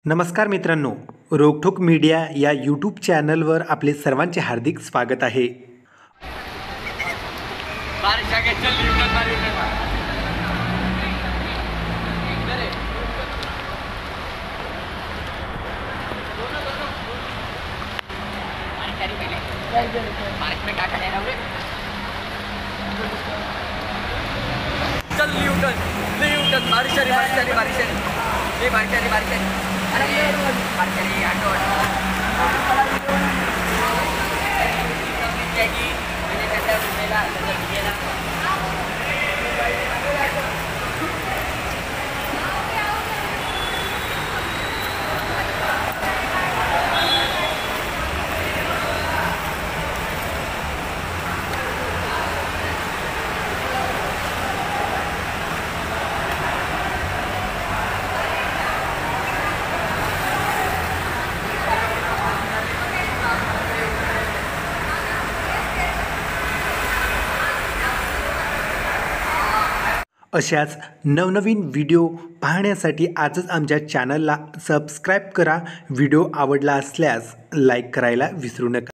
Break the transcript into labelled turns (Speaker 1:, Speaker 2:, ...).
Speaker 1: नमस्कार मित्रांनो, रोकठोक मीडिया या यूट्यूब चॅनलवर आपले सर्वांचे हार्दिक स्वागत आहे.
Speaker 2: चल न्यूटन बारिश आली अरे बारिश आली ऑटो
Speaker 1: अशाच नवनवीन व्हिडिओ पाहण्यासाठी आजच आमच्या चॅनलला सबस्क्राईब करा. व्हिडिओ आवडला असल्यास लाईक करायला विसरू नका.